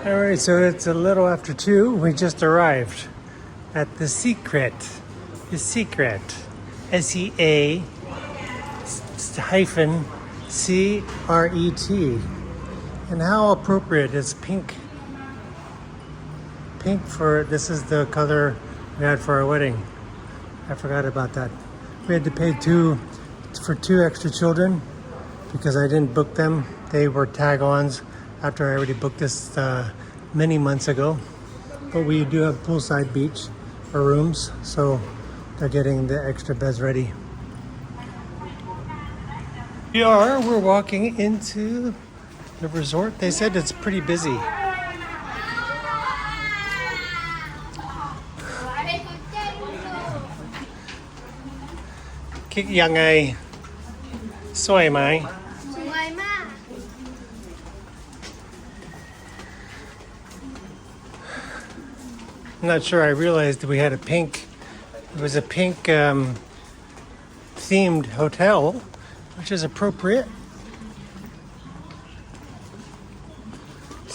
All right, so it's a little after 2. We just arrived at the Sea-Cret. The Sea-Cret. SEA hyphen CRET. And how appropriate is pink? Pink for, this is the color we had for our wedding. I forgot about that. We had to pay for two extra children because I didn't book them. They were tag-ons after I already booked this many months ago. But we do have poolside beach or rooms, so they're getting the extra beds ready. We're walking into the resort. They said it's pretty busy. Kick ยังไงสวยไหม สวยมาก I'm not sure I realized we had a pink, it was a pink themed hotel, which is appropriate.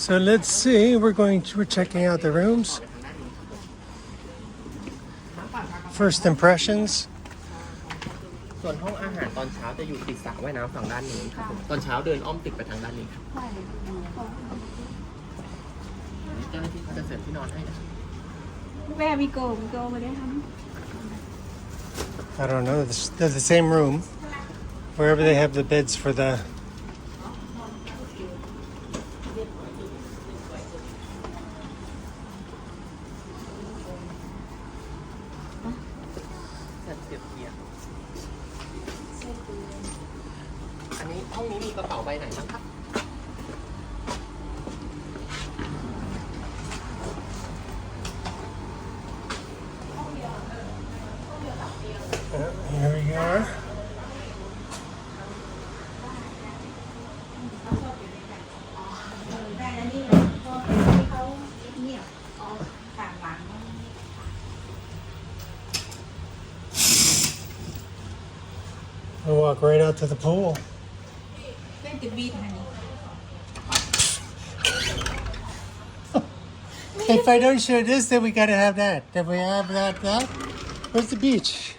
So let's see, we're checking out the rooms. First impressions. ส่วนห้องอาหารตอนเช้าจะอยู่ติดสระว่ายน้ำฝั่งด้านนี้ครับตอนเช้าเดินอ้อมตึกไปทางด้านนี้ครับเจ้าหน้าที่เขาจะเสิร์ฟที่นอนให้นะ Where we go มาได้ท I don't know, they're the same room, wherever they have the beds for the... Here we are. We'll walk right out to the pool. If I don't show this, then we gotta have that. If we have that, where's the beach?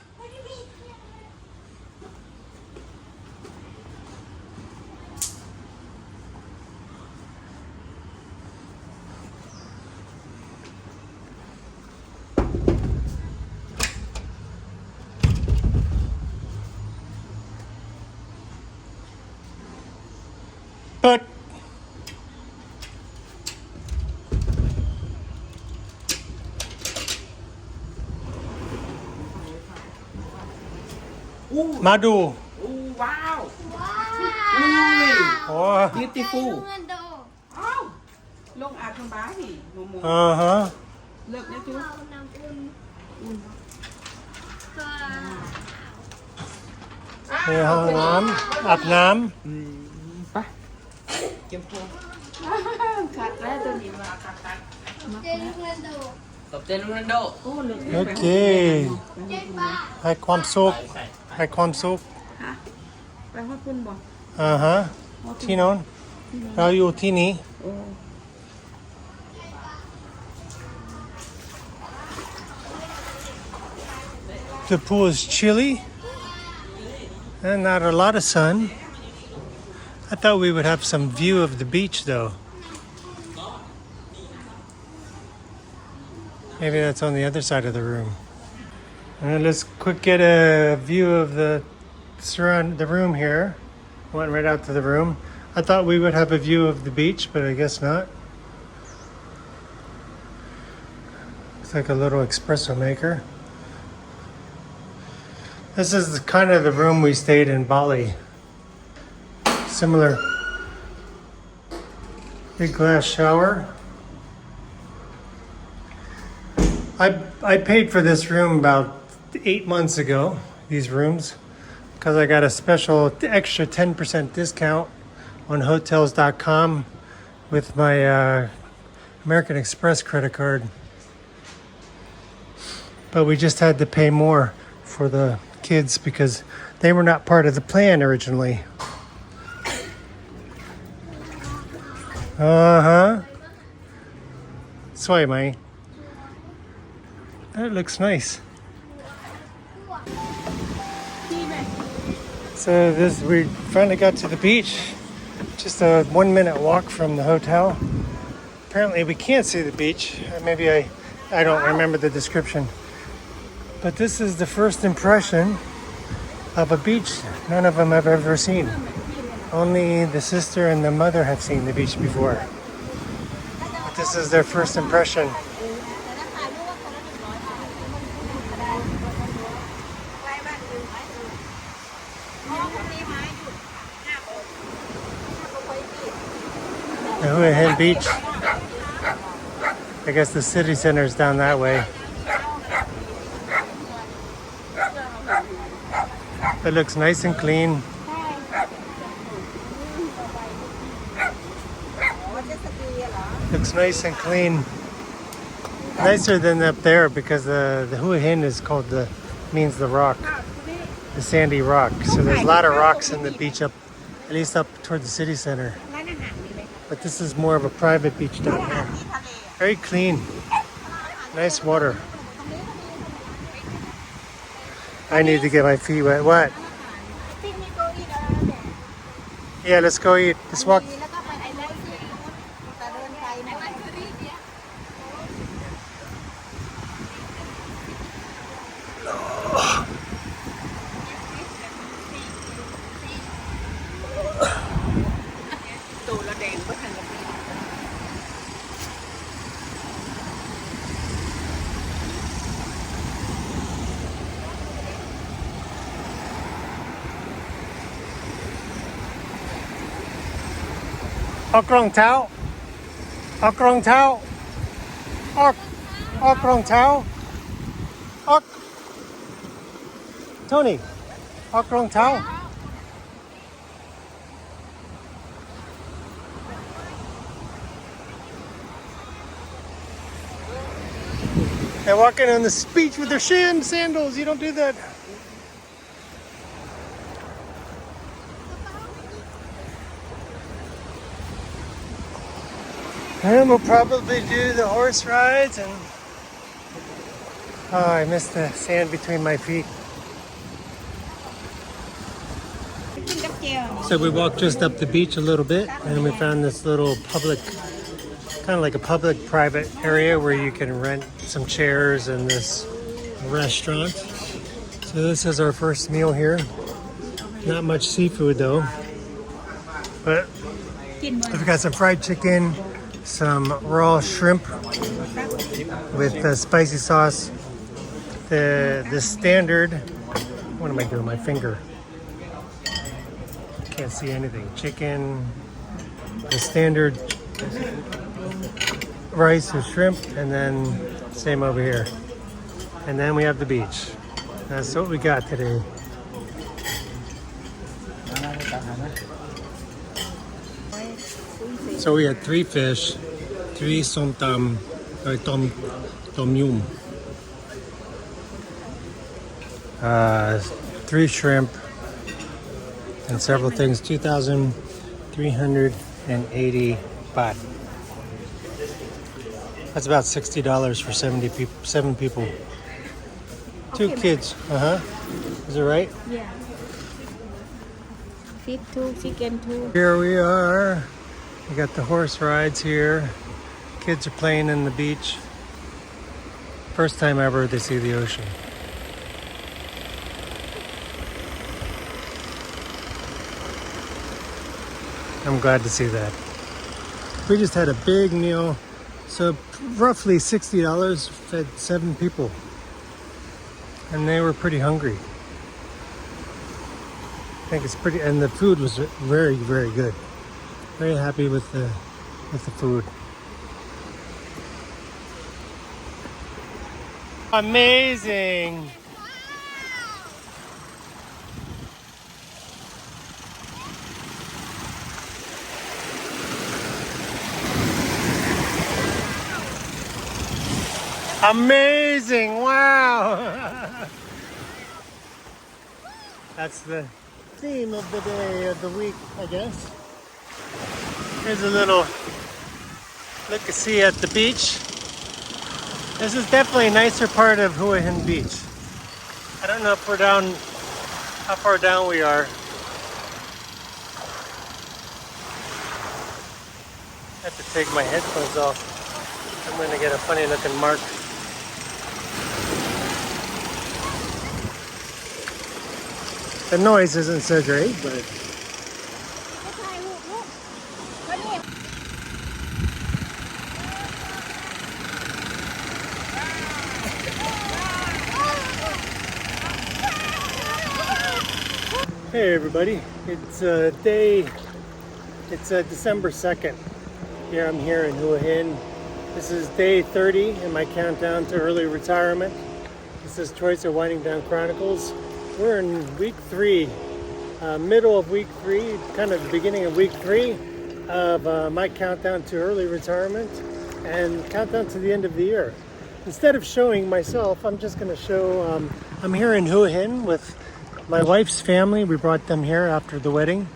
But Madu. Wow! Oh. Beautiful. อ้าวลงอาบน้ำบ้าสิหมู Uh-huh. เลิกนะจุ๊บ น้ำอุ่น Hey, ห้องน้ำอาบน้ ไปเก็บตัว คัดแล้วตัวนี้มาคัด เจลูกเรนโด ตบเจนรันโด โอ้เลิก ำ Okay. เจ๊ป้า ให้ความสุข ให้ความสุข ฮะไปฮอดคุณบอก Uh-huh. ที่โน้นเราอยู่ที่นี้ โอ้ The pool is chilly and not a lot of sun. I thought we would have some view of the beach though. Maybe that's on the other side of the room. And let's quick get a view of the room here. Went right out to the room. I thought we would have a view of the beach, but I guess not. It's like a little espresso maker. This is kind of the room we stayed in Bali. Similar. Big glass shower. I paid for this room about 8 months ago, these rooms, because I got a special extra 10% discount on hotels.com with my American Express credit card. But we just had to pay more for the kids because they were not part of the plan originally. Uh-huh. way, Mai. That looks nice. So we finally got to the beach. Just a 1-minute walk from the hotel. Apparently we can't see the beach. Maybe I don't remember the description. But this is the first impression of a beach none of them have ever seen. Only the sister and the mother have seen the beach before. But this is their first impression. The Hua Hin Beach. I guess the city center is down that way. It looks nice and clean. Looks nice and clean. Nicer than up there because the Hua Hin is called means the rock, the sandy rock. So there's a lot of rocks in the beach at least up toward the city center. But this is more of a private beach down here. Very clean. Nice water. I need to get my feet wet. What? Yeah, let's go eat. Let's walk. Ốc rong tháo. Ốc rong tháo. Ốc rong tháo. Ốc. Tony. Ốc rong tháo. They're walking on the beach with their sandals. You don't do that. And we'll probably do the horse rides and oh, I missed the sand between my feet. So we walked just up the beach a little bit and we found this little public, kind of like a public private area where you can rent some chairs and this restaurant. So this is our first meal here. Not much seafood though, but we've got some fried chicken, some raw shrimp with the spicy sauce, the standard, what am I doing, my finger? Can't see anything. Chicken, the standard rice with shrimp, and then same over here. And then we have the beach. That's what we got today. So we had 3 fish, 3 som tam, or tom yum, 3 shrimp, and several things. 2,380 baht. That's about $60 for 7 people. 2 kids. Is it right? Yeah. Fish too, chicken too. Here we are. We got the horse rides here. Kids are playing in the beach. First time ever they see the ocean. I'm glad to see that. We just had a big meal. So roughly $60 fed 7 people. And they were pretty hungry. I think it's pretty, and the food was very, very good. Very happy with the food. Amazing. Amazing, wow. That's the theme of the day, of the week, I guess. Here's a little look-see at the beach. This is definitely a nicer part of Hua Hin Beach. I don't know if we're down, how far down we are. I have to take my headphones off. I'm going to get a funny looking mark. The noise isn't so great, but hey everybody, it's December 2nd. I'm here in Hua Hin. This is day 30 in my countdown to early retirement. This is Choice of Winding Down Chronicles. We're in week 3, middle of week 3, kind of the beginning of week 3 of my countdown to early retirement and countdown to the end of the year. Instead of showing myself, I'm just going to show, I'm here in Hua Hin with my wife's family. We brought them here after the wedding.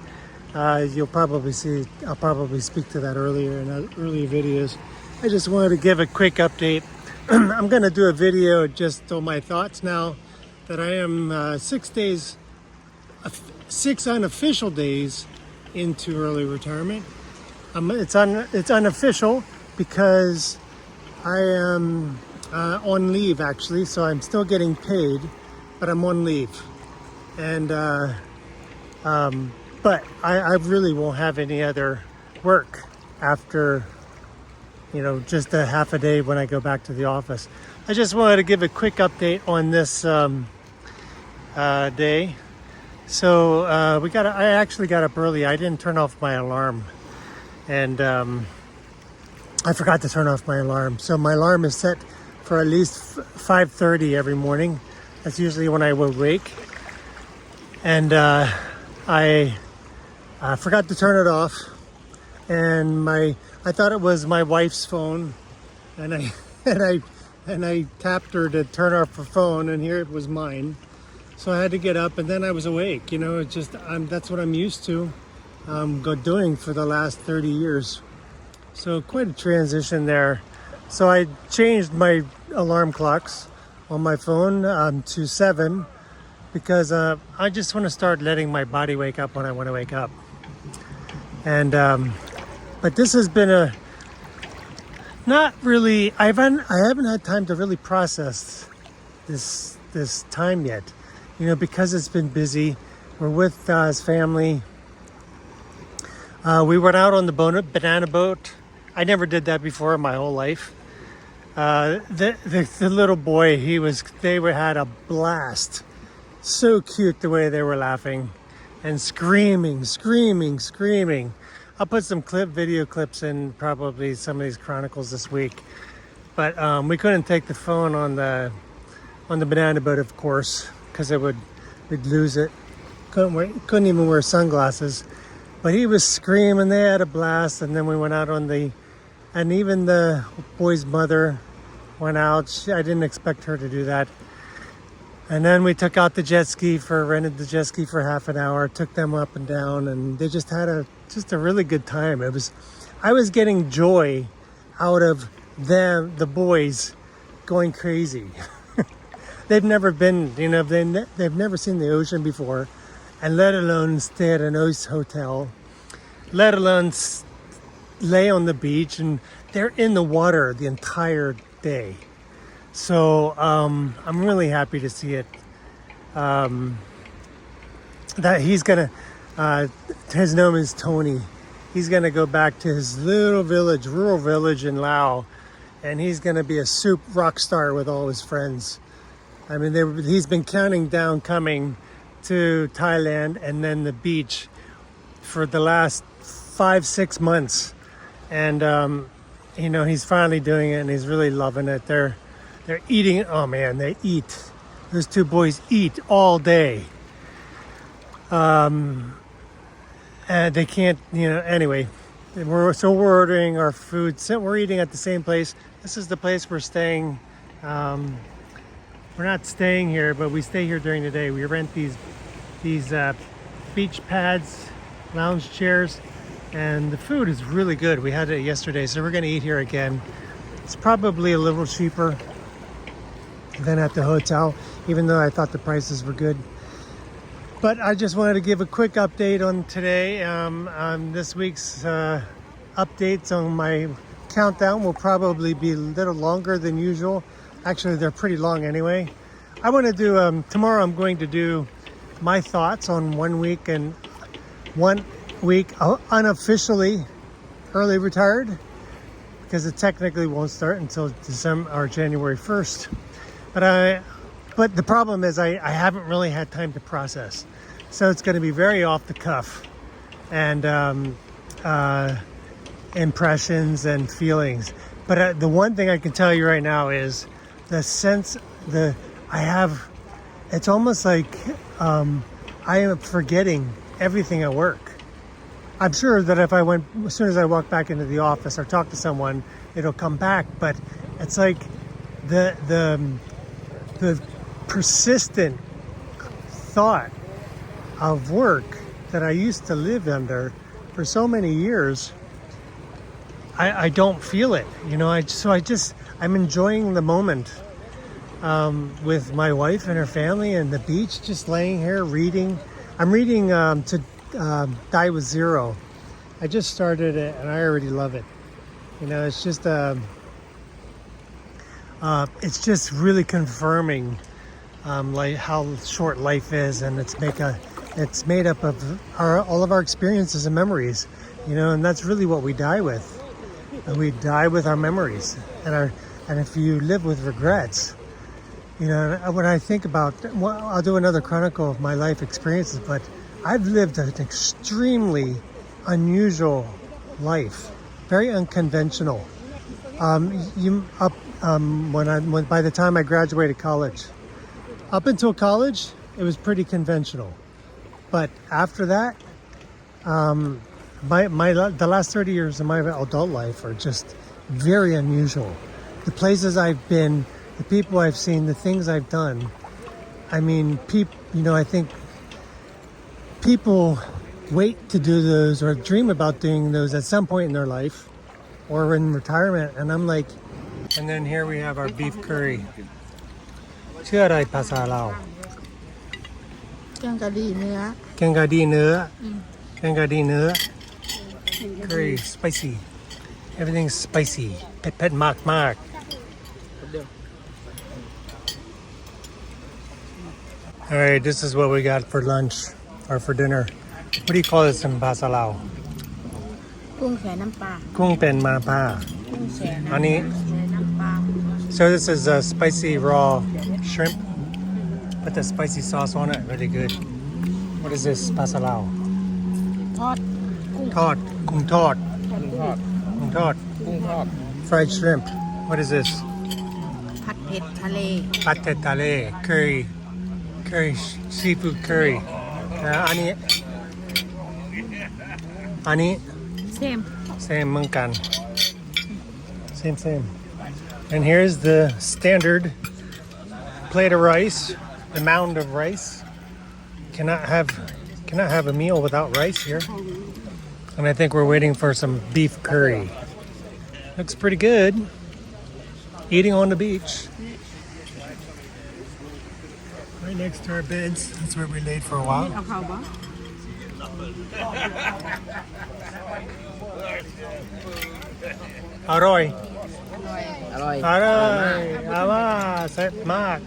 You'll probably see, I'll probably speak to that earlier in earlier videos. I just wanted to give a quick update. I'm going to do a video just on my thoughts now that I am 6 unofficial days into early retirement. It's unofficial because I am on leave actually, so I'm still getting paid, but I'm on leave. And but I really won't have any other work after, you know, just a half a day when I go back to the office. I just wanted to give a quick update on this day. So I actually got up early. I didn't turn off my alarm, and I forgot to turn off my alarm. So my alarm is set for at least 5:30 every morning. That's usually when I will wake. And I forgot to turn it off, and I thought it was my wife's phone, and I tapped her to turn off her phone, and here it was mine. So I had to get up, and then I was awake. You know, it's just that's what I'm used to doing for the last 30 years. So quite a transition there. So I changed my alarm clocks on my phone to 7. Because I just want to start letting my body wake up when I want to wake up. And but this has been not really, I haven't had time to really process this time yet. You know, because it's been busy. We're with his family. We went out on the banana boat. I never did that before in my whole life. The little boy, they had a blast. So cute the way they were laughing and screaming. I'll put some video clips in probably some of these chronicles this week. But we couldn't take the phone on the banana boat, of course, because we'd lose it. Couldn't even wear sunglasses. But he was screaming. They had a blast, and then we went out and even the boy's mother went out. I didn't expect her to do that. And then we took out the jet ski rented the jet ski for half an hour, took them up and down, and they just had a really good time. I was getting joy out of them, the boys, going crazy. They've never been, you know, they've never seen the ocean before, and let alone stay at an ice hotel, let alone lay on the beach, and they're in the water the entire day. So I'm really happy to see it. That he's gonna, his name is Tony. He's gonna go back to his rural village in Laos, and he's gonna be a rock star with all his friends. I mean, he's been counting down coming to Thailand and then the beach for the last 5-6 months, and you know, he's finally doing it, and he's really loving it. They're eating. Oh man, they eat. Those two boys eat all day. And they can't, you know. Anyway, we're ordering our food. So we're eating at the same place. This is the place we're staying. We're not staying here, but we stay here during the day. We rent these beach pads, lounge chairs, and the food is really good. We had it yesterday, so we're going to eat here again. It's probably a little cheaper than at the hotel, even though I thought the prices were good. But I just wanted to give a quick update on today. On this week's updates on my countdown will probably be a little longer than usual. Actually, they're pretty long anyway. I want to do, tomorrow I'm going to do my thoughts on 1 week and 1 week unofficially early retired, because it technically won't start until December or January 1st. But the problem is I haven't really had time to process. So it's going to be very off the cuff and impressions and feelings. But the one thing I can tell you right now is the sense it's almost like I am forgetting everything at work. I'm sure that if as soon as I walk back into the office or talk to someone, it'll come back. But it's like the persistent thought of work that I used to live under for so many years, I don't feel it. You know, I'm enjoying the moment with my wife and her family and the beach, just laying here reading. I'm reading to Die With Zero. I just started it and I already love it. You know, it's just really confirming like how short life is, and it's made up of all of our experiences and memories. You know, and that's really what we die with. And we die with our memories and if you live with regrets, you know, when I think about, well, I'll do another chronicle of my life experiences, but I've lived an extremely unusual life, very unconventional. By the time I graduated college, up until college, it was pretty conventional. But after that, the last 30 years of my adult life are just very unusual. The places I've been, the people I've seen, the things I've done. I mean, I think people wait to do those or dream about doing those at some point in their life or in retirement. And I'm like, and then here we have our beef curry. ชื่ออะไรภาษาลาว แกงกะหรี่เนื้อ แกงกะหรี่เนื้อ curry spicy, everything's spicy, เผ็ดมาก all right, this is what we got for lunch or for dinner. What do you call this in ภาษาลาว กุ้งแช่น้ำปลา กุ้งเป็นมาปลา กุ้งแช่น้ำ อันนี้ น้ำปลา So this is a spicy raw shrimp. Put the spicy sauce on it, really good. What is this? ภาษาลาว ทอดกุ้ง ทอด กุ้งทอด fried shrimp. What is this? ผัดเผ็ดทะเล ผัดเผ็ดทะเล curry seafood curry. อันนี้ same เหมือนกัน same. And here's the standard plate of rice, the mound of rice. Cannot have a meal without rice here. And I think we're waiting for some beef curry. Looks pretty good. Eating on the beach. Right next to our beds. That's where we laid for a while. เอาเข้าบ่ อร่อย อร่อย อาว่าแซ่บมาก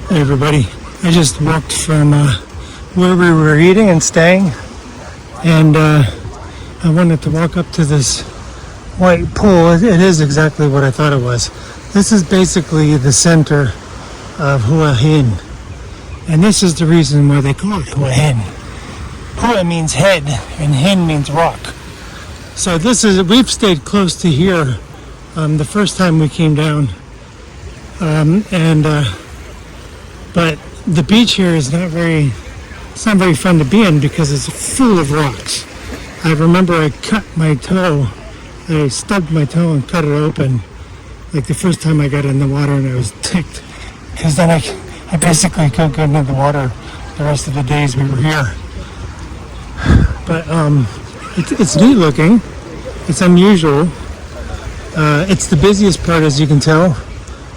Hey everybody, I just walked from where we were eating and staying, and I wanted to walk up to this white pool. It is exactly what I thought it was. This is basically the center of Hua Hin, and this is the reason why they call it Hua Hin. Hua means head, and Hin means rock. So we've stayed close to here the first time we came down, but the beach here is not very fun to be in because it's full of rocks. I remember I stubbed my toe and cut it open, like the first time I got in the water, and I was ticked because then I basically couldn't get into the water the rest of the days we were here. But it's neat looking. It's unusual. It's the busiest part, as you can tell.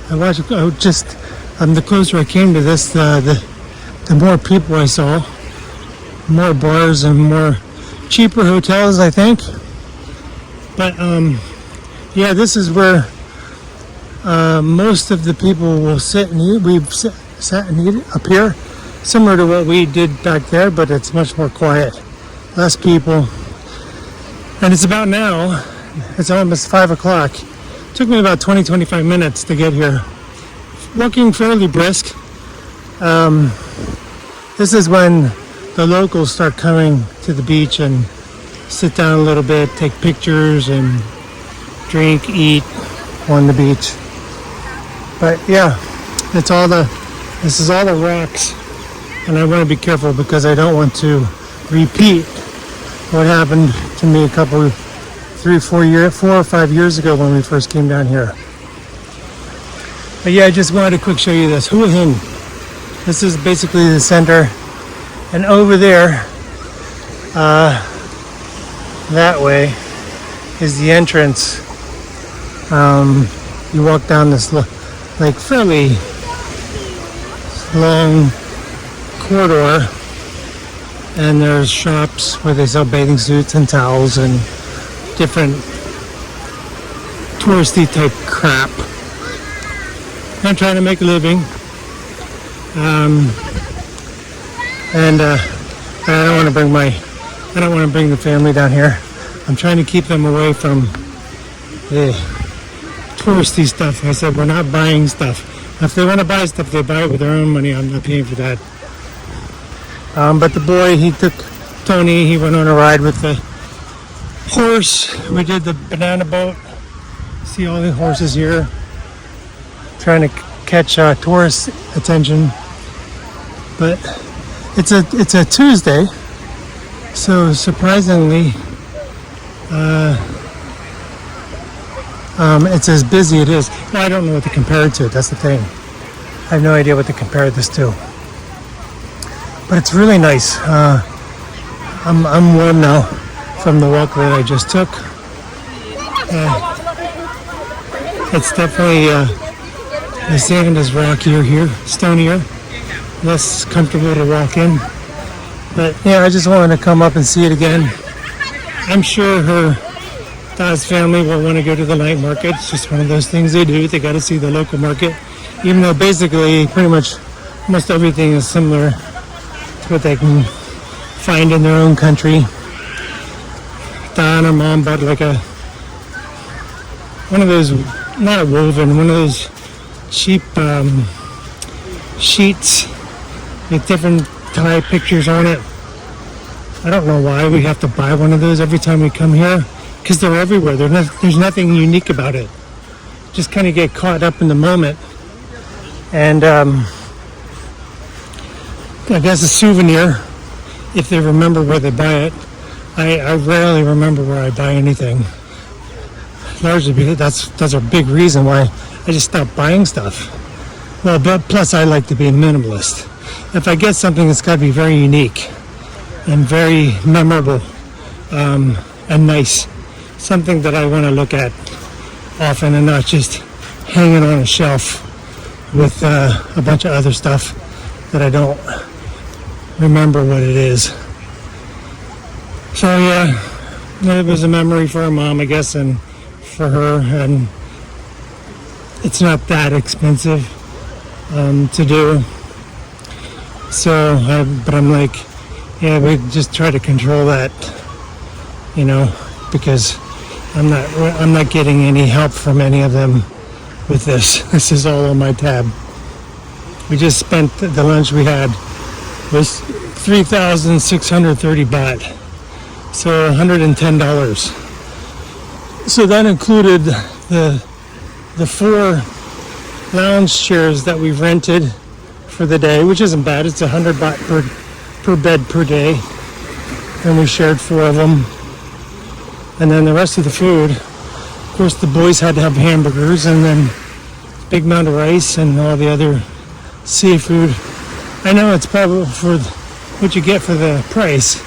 The closer I came to this, the more people I saw, more bars and more cheaper hotels, I think. But yeah, this is where most of the people will sit and eat. We've sat and eat up here, similar to what we did back there, but it's much more quiet, less people. And it's about now, it's almost 5 o'clock. It took me about 20-25 minutes to get here. Walking fairly brisk. This is when the locals start coming to the beach and sit down a little bit, take pictures and drink, eat on the beach. But yeah, this is all the rocks, and I want to be careful because I don't want to repeat what happened to me 4 or 5 years ago when we first came down here. But yeah, I just wanted to quick show you this. Hua Hin. This is basically the center. And over there, that way, is the entrance. You walk down this fairly long corridor, and there's shops where they sell bathing suits and towels and different touristy type crap. I'm trying to make a living, and I don't want to bring the family down here. I'm trying to keep them away from the touristy stuff. I said we're not buying stuff. If they want to buy stuff, they buy it with their own money. I'm not paying for that. But the boy, Tony, he went on a ride with the horse. We did the banana boat. See all the horses here, trying to catch tourist attention. But it's a Tuesday, so surprisingly, it's as busy it is. Well, I don't know what to compare it to. That's the thing. I have no idea what to compare this to. But it's really nice. I'm warm now from the walk that I just took. It's definitely the sand is rockier here, stonier, less comfortable to walk in. But yeah, I just wanted to come up and see it again. I'm sure her Da's family will want to go to the night market. It's just one of those things they do. They got to see the local market, even though basically pretty much almost everything is similar to what they can find in their own country. Da and her mom bought one of those, not a woven, one of those cheap sheets with different Thai pictures on it. I don't know why we have to buy one of those every time we come here, because they're everywhere. There's nothing unique about it. Just kind of get caught up in the moment. And I guess a souvenir, if they remember where they buy it. I rarely remember where I buy anything. Largely because that's a big reason why I just stopped buying stuff. Well, but plus I like to be a minimalist. If I get something, it's got to be very unique and very memorable and nice. Something that I want to look at often and not just hanging on a shelf with a bunch of other stuff that I don't remember what it is. So yeah, it was a memory for her mom, I guess, and for her, and it's not that expensive to do. So, but I'm like, yeah, we just try to control that, because I'm not getting any help from any of them with this. This is all on my tab. We just spent the lunch we had was 3,630 baht, so $110. So that included the 4 lounge chairs that we rented for the day, which isn't bad. It's 100 baht per bed per day, and we shared 4 of them. And then the rest of the food, of course, the boys had to have hamburgers, and then a big amount of rice and all the other seafood. I know it's probably for what you get for the price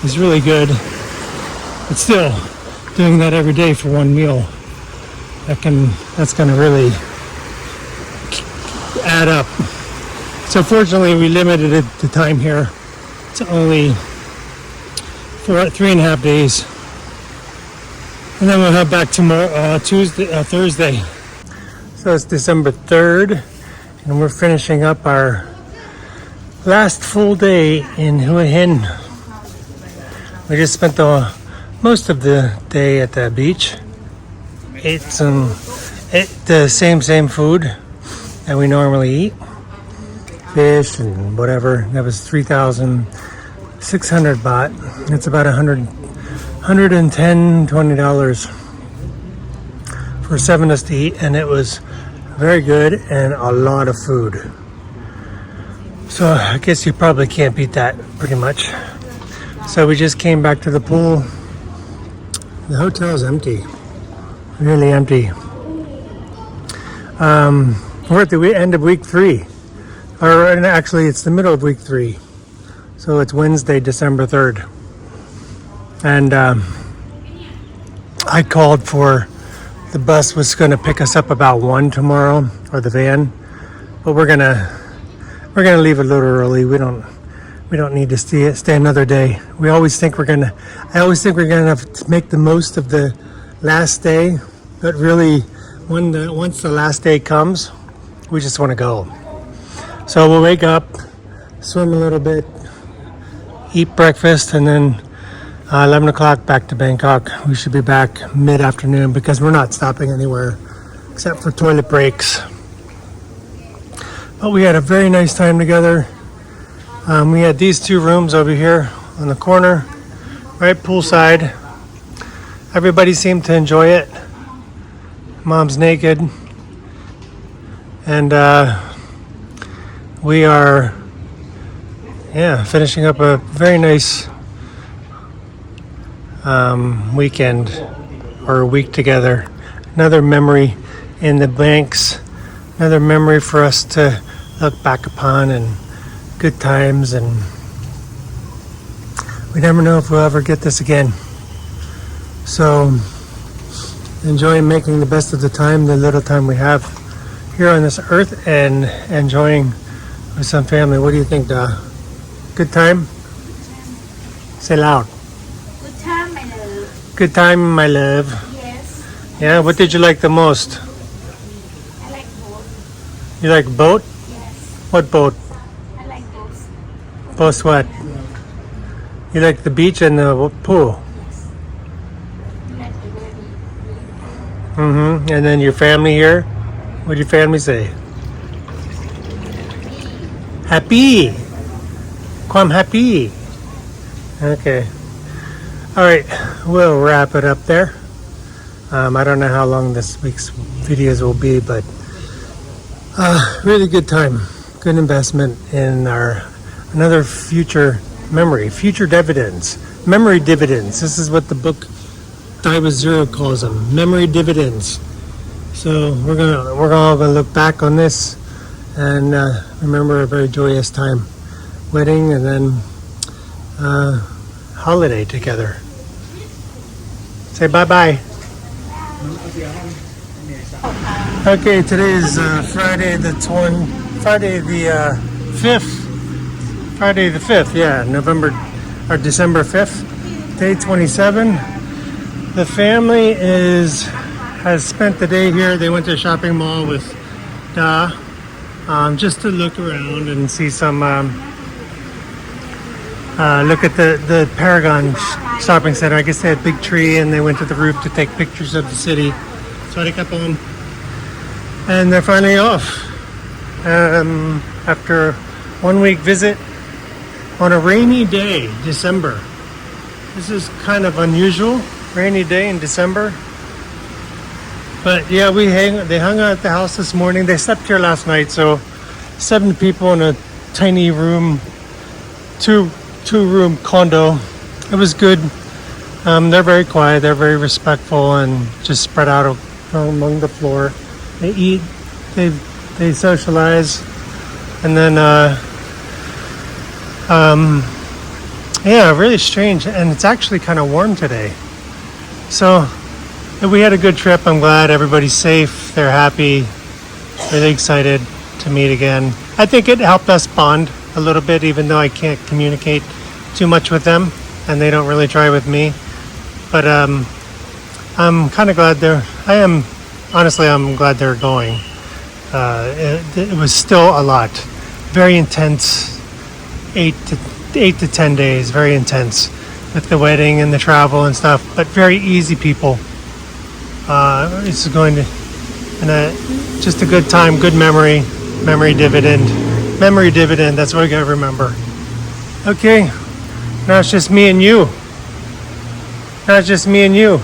is really good, but still, doing that every day for one meal that's gonna really add up. So fortunately, we limited it the time here to only for 3.5 days, and then we'll head back tomorrow, Thursday. So it's December 3rd, and we're finishing up our last full day in Hua Hin. We just spent most of the day at the beach. Ate the same food that we normally eat, fish and whatever. That was 3,600 baht. It's about $120 for 7 of us to eat, and it was very good and a lot of food. So I guess you probably can't beat that pretty much. So we just came back to the pool. The hotel is empty, really empty. We're at the end of week 3, or actually it's the middle of week 3. So it's Wednesday, December 3rd. And I called for the bus was going to pick us up about 1 tomorrow, or the van, but we're gonna leave a little early. We don't need to stay another day. I always think we're gonna have to make the most of the last day, but really, once the last day comes, we just want to go. So we'll wake up, swim a little bit, eat breakfast, and then 11 o'clock back to Bangkok. We should be back mid-afternoon because we're not stopping anywhere except for toilet breaks. But we had a very nice time together. We had these 2 rooms over here on the corner, right poolside. Everybody seemed to enjoy it. Mom's naked. And we are, finishing up a very nice weekend or week together. Another memory in the banks. Another memory for us to look back upon, and good times, and we never know if we'll ever get this again. So enjoying making the best of the time, the little time we have here on this earth, and enjoying with some family. What do you think, Da? Good time? Say loud. Good time, my love. Good time, my love. Yes, Yeah, what did you like the most? I like both. You like boat? Yes, What boat? I like both. Both what? You like the beach and the pool? I like the baby. Mm-hmm. And then your family here? What did your family say? Happy. Kwam happy. Okay. All right. We'll wrap it up there. I don't know how long this week's videos will be, but really good time. Good investment in another future memory, future dividends, memory dividends. This is what the book Daiwa Zero calls them, memory dividends. So we're all gonna look back on this and remember a very joyous time, wedding, and then holiday together. Say bye-bye. Okay, today is Friday the 5th, yeah, December 5th, day 27. The family has spent the day here. They went to a shopping mall with Da, just to look around and see some, look at the Paragon shopping center. I guess they had a big tree, and they went to the roof to take pictures of the city. Sorry, Kapon. And they're finally off after 1 week visit on a rainy day, December. This is kind of unusual, rainy day in December. But yeah, they hung out at the house this morning. They slept here last night, so 7 people in a tiny room, two-room condo. It was good. They're very quiet. They're very respectful and just spread out among the floor. They eat, they socialize, and then really strange. And it's actually kind of warm today. So And we had a good trip. I'm glad everybody's safe. They're happy. Really excited to meet again. I think it helped us bond a little bit, even though I can't communicate too much with them, and they don't really try with me. But I'm kind of glad I'm glad they're going. It was still a lot. Very intense. 8 to 10 days. Very intense with the wedding and the travel and stuff. But very easy people. It's going to, and just a good time, good memory dividend. Memory dividend. That's what I gotta remember. Okay, now it's just me and you. Now it's just me and you.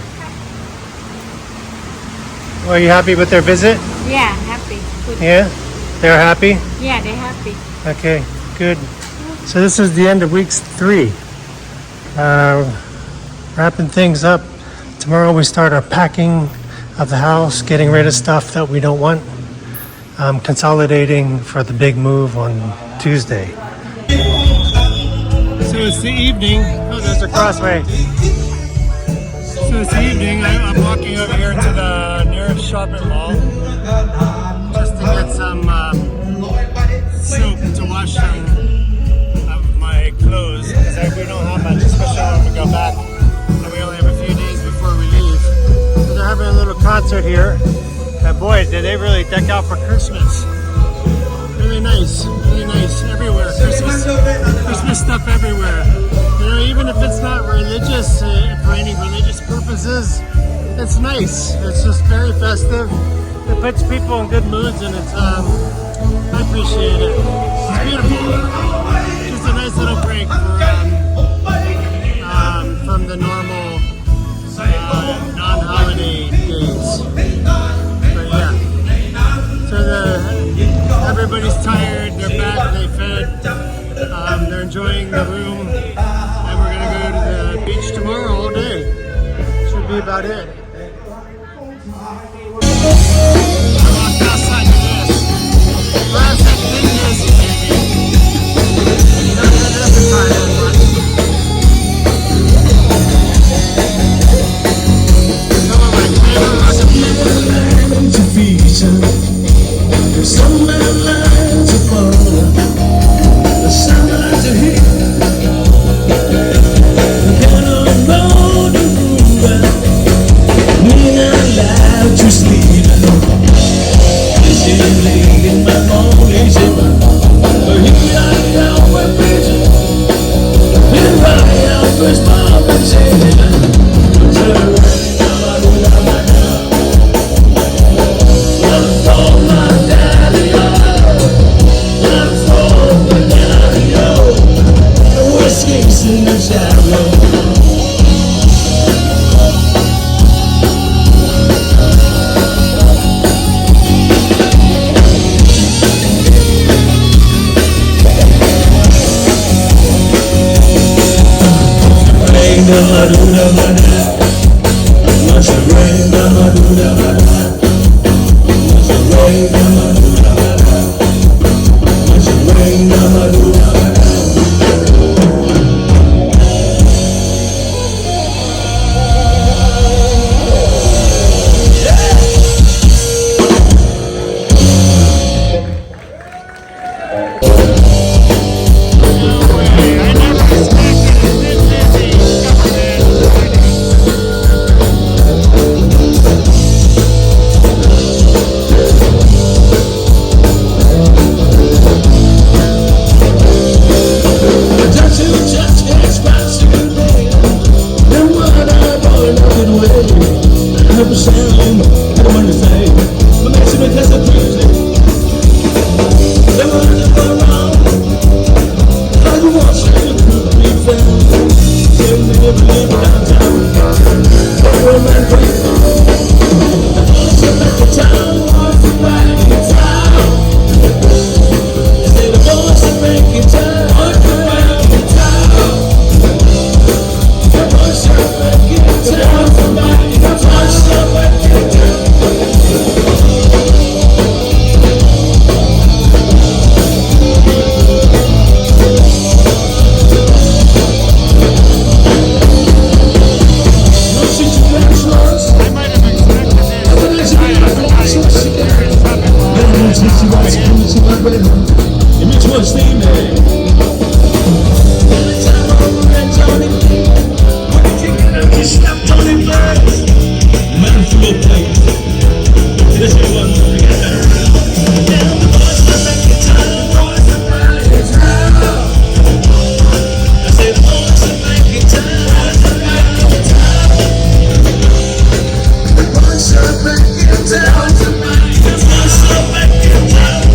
Well, are you happy with their visit? Yeah, happy. Good. Yeah? They're happy? Yeah, they're happy. Okay, good. So this is the end of week 3. Wrapping things up. Tomorrow we start our packing of the house, getting rid of stuff that we don't want. Consolidating for the big move on Tuesday. So it's the evening. Oh, there's a crossway. So it's the evening. I'm walking over here to the nearest shopping mall just to get some soap to wash some of my clothes because we don't have much, especially when we go back and we only have a few days before we leave. So they're having a little concert here. And boy, did they really deck out for Christmas. Really nice everywhere. Christmas stuff everywhere. You know, even if it's not religious, for any religious purposes, it's nice. It's just very festive. It puts people in good moods, and it's I appreciate it. It's beautiful. Just a nice little break from the normal non-holiday days. But yeah, so everybody's tired. They're back. They fed. They're enjoying the room, and we're gonna go to the beach tomorrow all day. Should be about it. I walked outside to this. Classic business, baby. You don't get this in Thailand much. Some of my favorite recipes. There's so many lines to follow. The sunlight to hear. The kind of road to move. Me not allowed to sleep. This is late in my morning. But here I am with vision. Here I am with my vision. In the shadow. Rain, must have rained, Man full of pain. This is one together. Now the boys are back in town. The boys are back in town. I said the boys are back in town. The boys are back in town. The boys are back in town.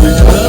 We're